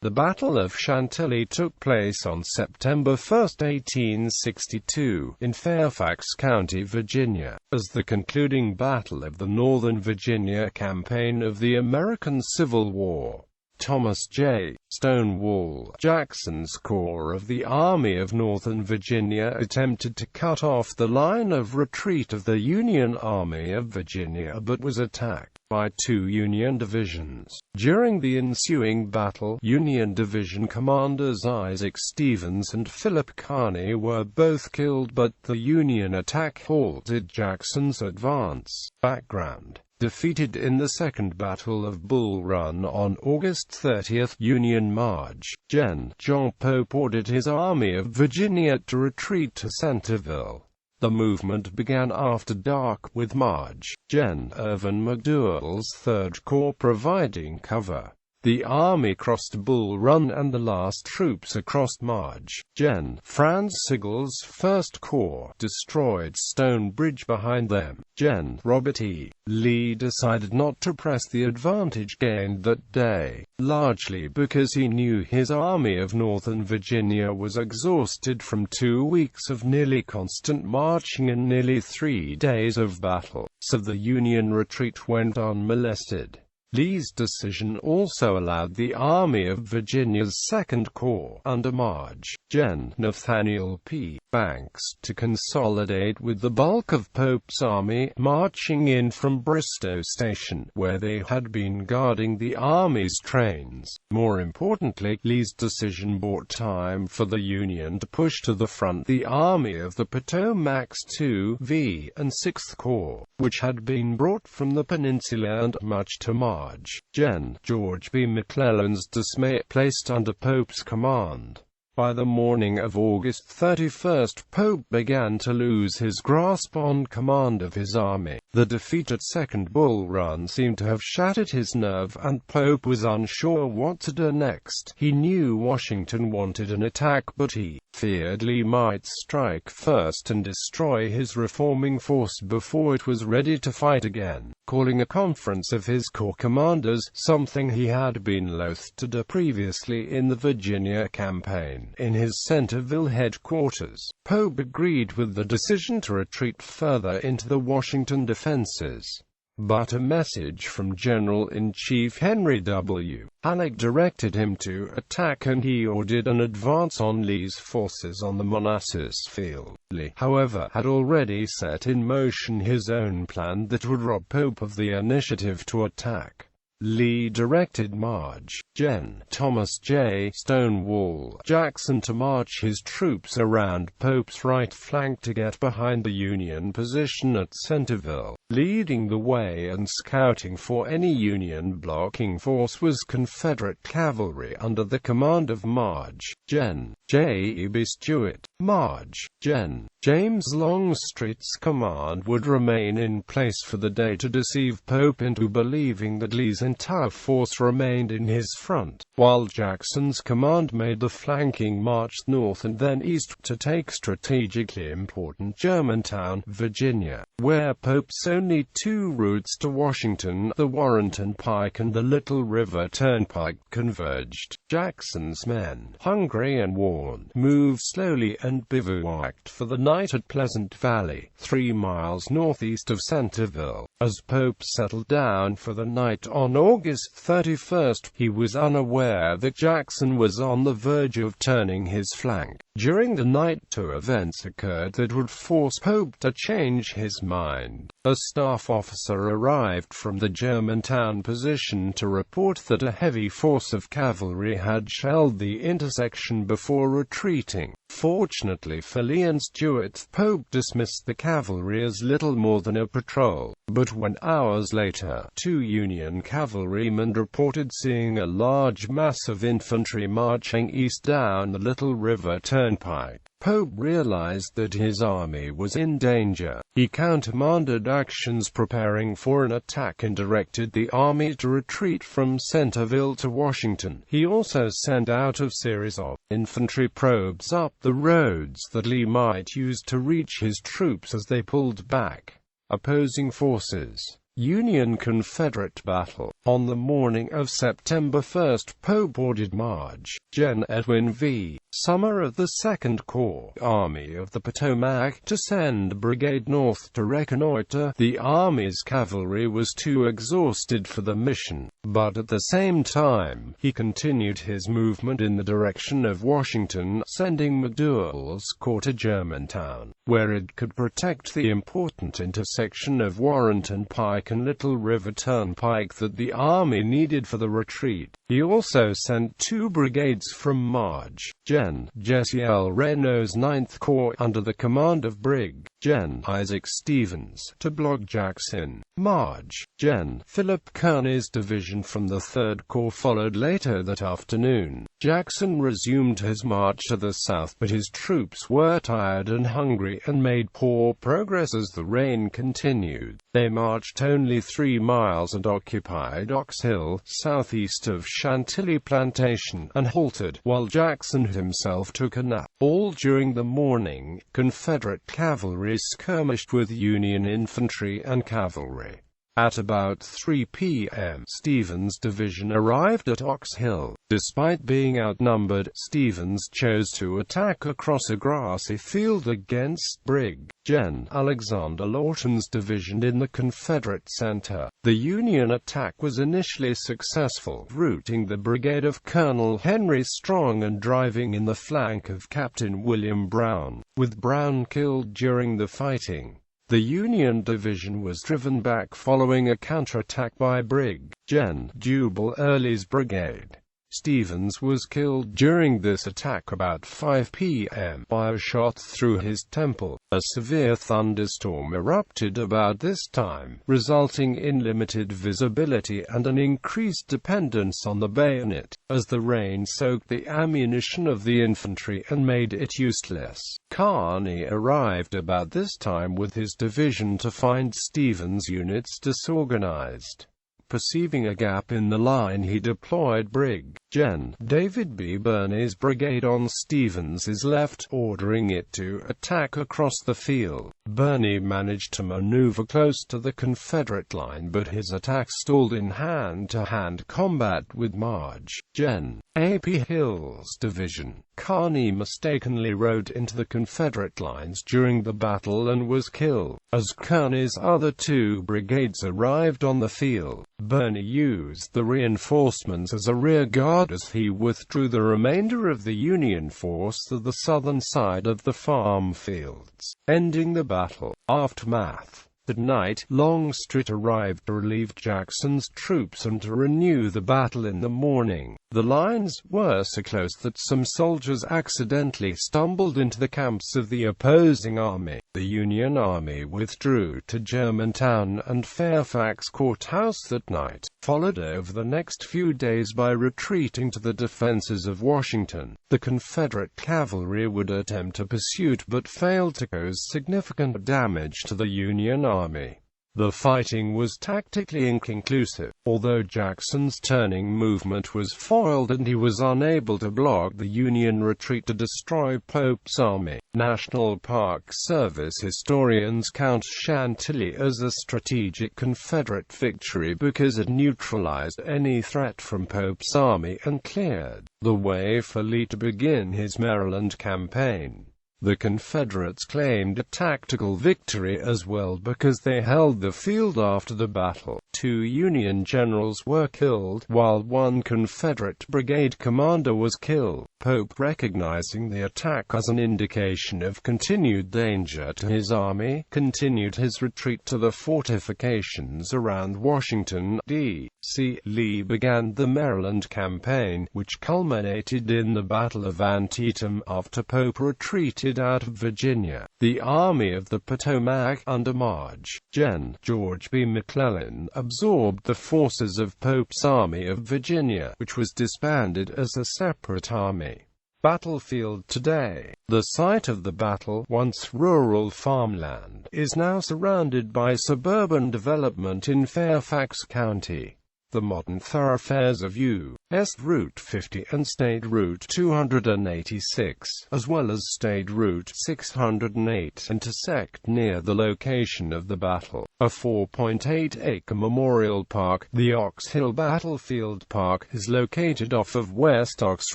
The Battle of Chantilly took place on September 1, 1862, in Fairfax County, Virginia, as the concluding battle of the Northern Virginia campaign of the American Civil War. Thomas J. Stonewall Jackson's Corps of the Army of Northern Virginia attempted to cut off the line of retreat of the Union Army of Virginia but was attacked by two Union divisions. During the ensuing battle, Union Division commanders Isaac Stevens and Philip Kearny were both killed, but the Union attack halted Jackson's advance. Background: defeated in the Second Battle of Bull Run on August 30, Union March, Gen. John Pope ordered his Army of Virginia to retreat to Centerville. The movement began after dark, with March, Gen. Irvin McDowell's Third Corps providing cover. The Army crossed Bull Run and the last troops across March, Gen. Franz Sigel's First Corps destroyed Stone Bridge behind them. Gen. Robert E. Lee decided not to press the advantage gained that day, largely because he knew his Army of Northern Virginia was exhausted from 2 weeks of nearly constant marching and nearly 3 days of battle, so the Union retreat went unmolested. Lee's decision also allowed the Army of Virginia's Second Corps, under March, Gen. Nathaniel P. Banks, to consolidate with the bulk of Pope's army, marching in from Bristow Station, where they had been guarding the Army's trains. More importantly, Lee's decision bought time for the Union to push to the front the Army of the Potomac's 2V and 6th Corps, which had been brought from the peninsula, and much to March, Gen. George B. McClellan's dismay, placed under Pope's command. By the morning of August 31, Pope began to lose his grasp on command of his army. The defeat at Second Bull Run seemed to have shattered his nerve, and Pope was unsure what to do next. He knew Washington wanted an attack, but he feared Lee might strike first and destroy his reforming force before it was ready to fight again. Calling a conference of his corps commanders, something he had been loath to do previously in the Virginia campaign, in his Centerville headquarters, Pope agreed with the decision to retreat further into the Washington defenses. But a message from General-in-Chief Henry W. Halleck directed him to attack, and he ordered an advance on Lee's forces on the Manassas field. Lee, however, had already set in motion his own plan that would rob Pope of the initiative to attack. Lee directed March, Gen. Thomas J. Stonewall Jackson to march his troops around Pope's right flank to get behind the Union position at Centerville. Leading the way and scouting for any Union blocking force was Confederate cavalry under the command of March, Gen. J. E. B. Stuart. March, Gen. James Longstreet's command would remain in place for the day to deceive Pope into believing that Lee's entire force remained in his front, while Jackson's command made the flanking march north and then east to take strategically important Germantown, Virginia, where Pope's only 2 routes to Washington, the Warrenton Pike and the Little River Turnpike, converged. Jackson's men, hungry and worn, moved slowly and bivouacked for the night at Pleasant Valley, 3 miles northeast of Centerville. As Pope settled down for the night on August 31, he was unaware that Jackson was on the verge of turning his flank. During the night, 2 events occurred that would force Pope to change his mind. A staff officer arrived from the Germantown position to report that a heavy force of cavalry had shelled the intersection before retreating. Fortunately for Lee and Stuart, Pope dismissed the cavalry as little more than a patrol. But when hours later, 2 Union cavalrymen reported seeing a large mass of infantry marching east down the Little River Turnpike, Pope realized that his army was in danger. He countermanded actions preparing for an attack and directed the army to retreat from Centerville to Washington. He also sent out a series of infantry probes up the roads that Lee might use to reach his troops as they pulled back. Opposing forces. Union-Confederate battle. On the morning of September 1, Pope ordered Marge, Gen. Edwin V. Summer of the 2nd Corps, Army of the Potomac, to send a brigade north to reconnoiter. The Army's cavalry was too exhausted for the mission, but at the same time, he continued his movement in the direction of Washington, sending McDowell's Corps to Germantown, where it could protect the important intersection of Warrenton Pike and Little River Turnpike that the Army needed for the retreat. He also sent 2 brigades from Marge, Gen. Jesse L. Reno's 9th Corps, under the command of Brig. Gen. Isaac Stevens, to block Jackson. Marge, Gen. Philip Kearny's division from the 3rd Corps followed later that afternoon. Jackson resumed his march to the south, but his troops were tired and hungry and made poor progress as the rain continued. They marched only 3 miles and occupied Ox Hill, southeast of Chantilly Plantation, and halted, while Jackson himself took a nap. All during the morning, Confederate cavalry skirmished with Union infantry and cavalry. At about 3 p.m., Stevens' division arrived at Ox Hill. Despite being outnumbered, Stevens chose to attack across a grassy field against Brig. Gen. Alexander Lawton's division in the Confederate center. The Union attack was initially successful, routing the brigade of Colonel Henry Strong and driving in the flank of Captain William Brown, with Brown killed during the fighting. The Union division was driven back following a counterattack by Brig. Gen. Jubal Early's brigade. Stevens was killed during this attack about 5 p.m. by a shot through his temple. A severe thunderstorm erupted about this time, resulting in limited visibility and an increased dependence on the bayonet, as the rain soaked the ammunition of the infantry and made it useless. Kearny arrived about this time with his division to find Stevens' units disorganized. Perceiving a gap in the line, he deployed Brig. Gen. David B. Birney's brigade on Stevens' left, ordering it to attack across the field. Birney managed to maneuver close to the Confederate line, but his attack stalled in hand-to-hand combat with Marge. Gen. A.P. Hill's division. Kearny mistakenly rode into the Confederate lines during the battle and was killed. As Kearny's other 2 brigades arrived on the field, Birney used the reinforcements as a rear guard as he withdrew the remainder of the Union force to the southern side of the farm fields, ending the battle. Aftermath. That night, Longstreet arrived to relieve Jackson's troops and to renew the battle in the morning. The lines were so close that some soldiers accidentally stumbled into the camps of the opposing army. The Union Army withdrew to Germantown and Fairfax Courthouse that night, followed over the next few days by retreating to the defenses of Washington. The Confederate cavalry would attempt a pursuit but failed to cause significant damage to the Union Army. The fighting was tactically inconclusive, although Jackson's turning movement was foiled and he was unable to block the Union retreat to destroy Pope's army. National Park Service historians count Chantilly as a strategic Confederate victory because it neutralized any threat from Pope's army and cleared the way for Lee to begin his Maryland campaign. The Confederates claimed a tactical victory as well because they held the field after the battle. 2 Union generals were killed, while 1 Confederate brigade commander was killed. Pope, recognizing the attack as an indication of continued danger to his army, continued his retreat to the fortifications around Washington, D.C. Lee began the Maryland campaign, which culminated in the Battle of Antietam after Pope retreated out of Virginia. The Army of the Potomac, under Marge. Gen. George B. McClellan, absorbed the forces of Pope's Army of Virginia, which was disbanded as a separate army. Battlefield today. The site of the battle, once rural farmland, is now surrounded by suburban development in Fairfax County. The modern thoroughfares of U. Route 50 and State Route 286, as well as State Route 608, intersect near the location of the battle. A 4.8-acre memorial park, the Ox Hill Battlefield Park, is located off of West Ox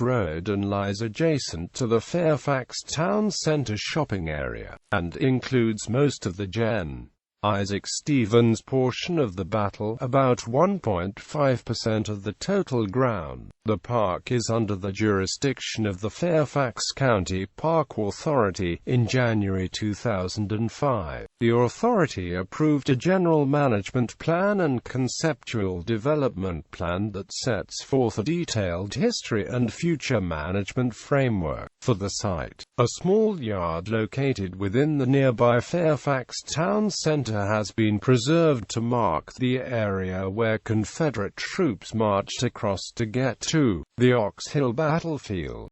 Road and lies adjacent to the Fairfax Town Center shopping area, and includes most of the Gen. Isaac Stevens portion of the battle, about 1.5% of the total ground. The park is under the jurisdiction of the Fairfax County Park Authority. In January 2005, the authority approved a general management plan and conceptual development plan that sets forth a detailed history and future management framework for the site. A small yard located within the nearby Fairfax Town Center has been preserved to mark the area where Confederate troops marched across to get to the Ox Hill battlefield.